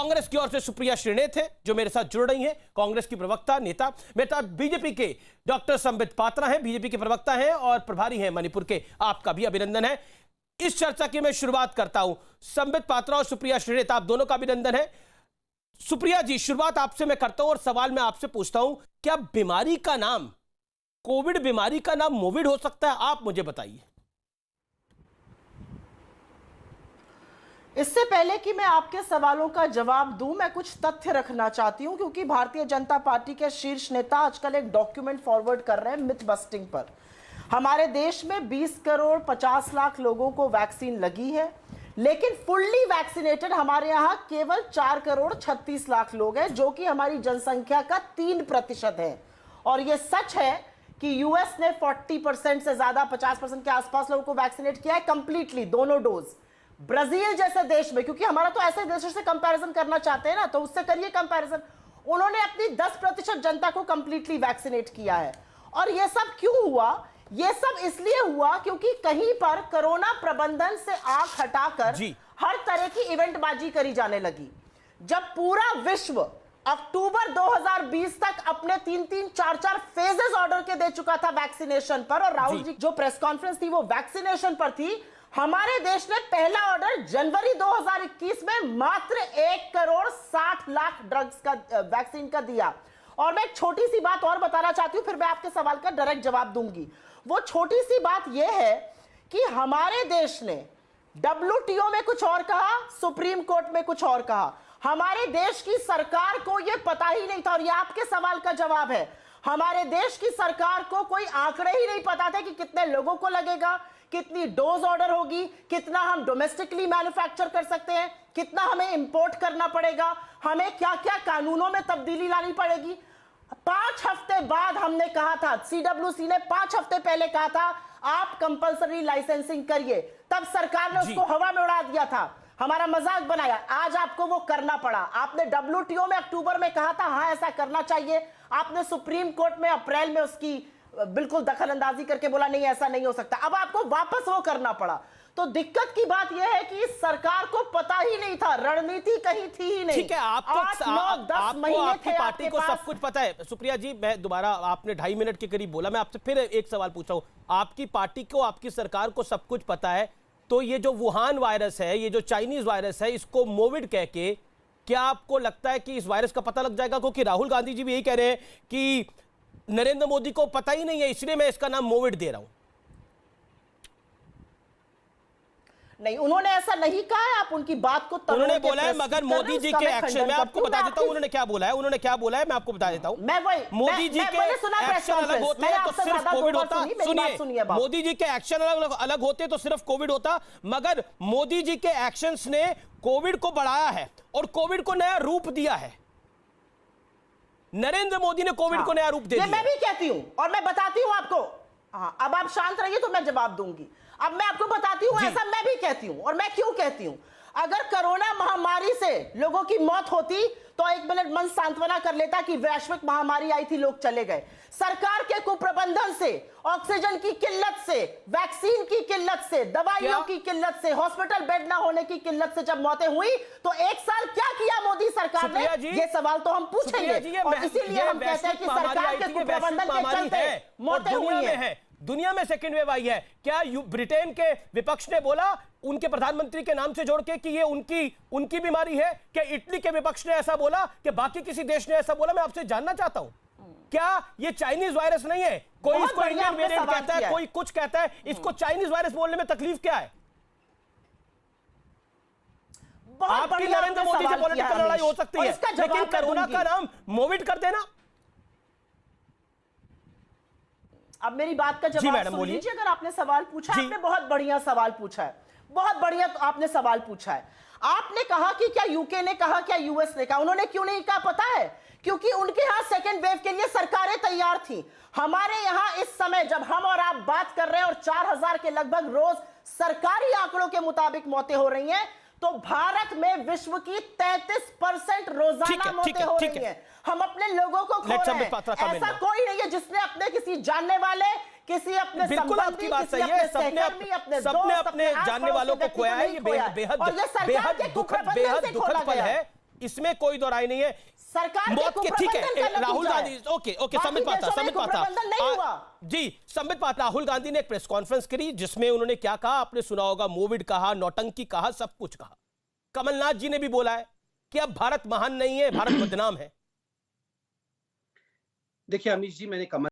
कांग्रेस की ओर से सुप्रिया श्रीनेत है जो मेरे साथ जुड़ रही हैं, कांग्रेस की प्रवक्ता नेता। मेरे साथ बीजेपी के डॉक्टर संबित पात्रा हैं, बीजेपी के प्रवक्ता हैं और प्रभारी हैं मणिपुर के। आपका भी अभिनंदन है। इस चर्चा की मैं शुरुआत करता हूं। संबित पात्रा और सुप्रिया श्रीनेत, आप दोनों का अभिनंदन है। सुप्रिया जी, शुरुआत आपसे मैं करता हूं और सवाल मैं आपसे पूछता हूं, क्या बीमारी का नाम, कोविड बीमारी का नाम मोविड हो सकता है? आप मुझे बताइए। इससे पहले कि मैं आपके सवालों का जवाब दूं, मैं कुछ तथ्य रखना चाहती हूं, क्योंकि भारतीय जनता पार्टी के शीर्ष नेता आजकल एक डॉक्यूमेंट फॉरवर्ड कर रहे हैं मिथ बस्टिंग पर। हमारे देश में 20 करोड़ 50 लाख लोगों को वैक्सीन लगी है, लेकिन फुल्ली वैक्सीनेटेड हमारे यहां केवल 4 करोड़ 36 लाख लोग हैं, जो कि हमारी जनसंख्या का 3% है। और यह सच है कि यूएस ने 40% से ज्यादा, 50% के आसपास लोगों को वैक्सीनेट किया है कंप्लीटली, दोनों डोज। ब्राजील जैसे देश में, क्योंकि हमारा तो ऐसे देशों से कंपैरिजन करना चाहते हैं ना, तो उससे करिए कंपैरिजन, उन्होंने अपनी 10% जनता को कंप्लीटली वैक्सीनेट किया है। और यह सब क्यों हुआ? यह सब इसलिए हुआ क्योंकि कहीं पर कोरोना प्रबंधन से आंख हटाकर हर तरह की इवेंटबाजी करी जाने लगी। जब पूरा विश्व अक्टूबर 2020 तक अपने 3-3, 4-4 फेजेस ऑर्डर के दे चुका था वैक्सीनेशन पर, और राहुल जी जो प्रेस कॉन्फ्रेंस थी वो वैक्सीनेशन पर थी, हमारे देश ने पहला ऑर्डर जनवरी 2021 में मात्र 1 करोड़ 60 लाख ड्रग्स का, वैक्सीन का दिया। और मैं एक छोटी सी बात और बताना चाहती हूं, फिर मैं आपके सवाल का डायरेक्ट जवाब दूंगी। वो छोटी सी बात यह है कि हमारे देश ने WTO में कुछ और कहा, सुप्रीम कोर्ट में कुछ और कहा। हमारे देश की सरकार को यह पता ही नहीं था, और यह आपके सवाल का जवाब है, हमारे देश की सरकार को कोई आंकड़े ही नहीं पता थे कि कितने लोगों को लगेगा, कितनी डोज ऑर्डर होगी, कितना हम डोमेस्टिकली मैन्युफैक्चर कर सकते हैं, कितना हमें इंपोर्ट करना पड़ेगा, हमें क्या क्या कानूनों में तब्दीली लानी पड़ेगी। 5 हफ्ते बाद हमने कहा था, CWC ने 5 हफ्ते पहले कहा था आप कंपल्सरी लाइसेंसिंग करिए, तब सरकार ने उसको हवा में उड़ा दिया था, हमारा मजाक बनाया। आज आपको वो करना पड़ा। आपने WTO में अक्टूबर में कहा था हाँ ऐसा करना चाहिए, आपने सुप्रीम कोर्ट में अप्रैल में उसकी बिल्कुल दखल अंदाजी करके बोला नहीं ऐसा नहीं हो सकता, अब आपको वापस वो करना पड़ा। तो दिक्कत की बात यह है कि सरकार को पता ही नहीं था, रणनीति कहीं थी ही नहीं। ठीक है, आपको आपकी पार्टी को सब कुछ पता है। सुप्रिया जी, मैं दोबारा, आपने 2.5 मिनट के करीब बोला, मैं आपसे फिर एक सवाल पूछा हूं। आपकी पार्टी को, आपकी सरकार को सब कुछ पता है, तो ये जो वुहान वायरस है, ये जो चाइनीज वायरस है, इसको मोविड कह के क्या आपको लगता है कि इस वायरस का पता लग जाएगा? क्योंकि राहुल गांधी जी भी यही कह रहे हैं कि नरेंद्र मोदी को पता ही नहीं है, इसलिए मैं इसका नाम मोविड दे रहा हूं। नहीं, उन्होंने ऐसा नहीं कहा है, आप उनकी बात को उन्होंने बोला है, मगर मोदी जी के एक्शन, मैं आपको बता देता हूं उन्होंने क्या बोला है। उन्होंने क्या बोला है मैं आपको बता देता हूं। मोदी जी के एक्शन अलग होते हैं तो सिर्फ कोविड होता। सुनिए, मोदी जी के एक्शन अलग होते तो सिर्फ कोविड होता, मगर मोदी जी के एक्शंस ने कोविड को बढ़ाया है और कोविड को नया रूप दिया है। नरेंद्र मोदी ने कोविड को नया रूप दे दिया। मैं भी कहती हूं और मैं बताती हूं आपको। हाँ, अब आप शांत रहिए तो मैं जवाब दूंगी। अब मैं आपको बताती हूं, ऐसा मैं भी कहती हूं, और मैं क्यों कहती हूं। अगर कोरोना महामारी से लोगों की मौत होती तो 1 मिनट मन सांत्वना कर लेता कि वैश्विक महामारी आई थी, लोग चले गए। सरकार के कुप्रबंधन से, ऑक्सीजन की किल्लत से, वैक्सीन की किल्लत से, दवाइयों की किल्लत से, हॉस्पिटल बेड ना होने की किल्लत से जब मौतें हुई तो 1 साल क्या किया मोदी सरकार ने? ये सवाल तो हम पूछेंगे, और इसीलिए हम कहते हैं कि सरकार के कुप्रबंधन के चलते मौतें हुई हैं। दुनिया में सेकेंड वेव आई है। क्या ब्रिटेन के विपक्ष ने बोला उनके प्रधानमंत्री के नाम से जोड़ के कि ये उनकी बीमारी है? क्या इटली के विपक्ष ने ऐसा बोला? कि बाकी किसी देश ने ऐसा बोला? मैं आपसे जानना चाहता हूं, क्या ये चाइनीज वायरस नहीं है? कोई इसको इंडियन वेरिएंट कहता है, कोई कुछ कहता है, इसको चाइनीज वायरस बोलने में तकलीफ क्या है? आपकी नरेंद्र मोदी से पॉलिटिकल लड़ाई हो सकती है, लेकिन कोरोना का नाम मोविड कर देना। अब मेरी बात का जवाब सुन लीजिए। अगर आपने सवाल पूछा, आपने बहुत बढ़िया सवाल पूछा है, बहुत बढ़िया आपने सवाल पूछा है। आपने कहा कि क्या यूके ने कहा, क्या यूएस ने कहा। उन्होंने क्यों नहीं कहा पता है? क्योंकि उनके यहां सेकेंड वेव के लिए सरकारें तैयार थी। हमारे यहां इस समय जब हम और आप बात कर रहे हैं और 4000 के लगभग रोज सरकारी आंकड़ों के मुताबिक मौतें हो रही हैं, तो भारत में विश्व की 33% रोजाना मौतें हो रही हैं। हम अपने लोगों को खो रहे हैं। ऐसा कोई नहीं है जिसने अपने किसी जानने वाले, किसी अपने संबंधी, किसी अपने सहकर्मी, अपने दोस्त, अपने जानने वालों को खोया है। ये बेहद दुखद पल है। इसमें कोई दो राय नहीं है। सरकार के मौत के, ठीक कुप्रबंधन का है, राहुल नतीजा गांधी, है। ओके बाकी संबित पात्रा, देशों में संबित पात्रा कुप्रबंधन नहीं हुआ। जी संबित पात्रा, राहुल गांधी ने एक प्रेस कॉन्फ्रेंस करी जिसमें उन्होंने क्या कहा आपने सुना होगा, मोविड कहा, नौटंकी कहा, सब कुछ कहा। कमलनाथ जी ने भी बोला है कि अब भारत महान नहीं है, भारत बदनाम है। देखिए अमीश जी, मैंने कमल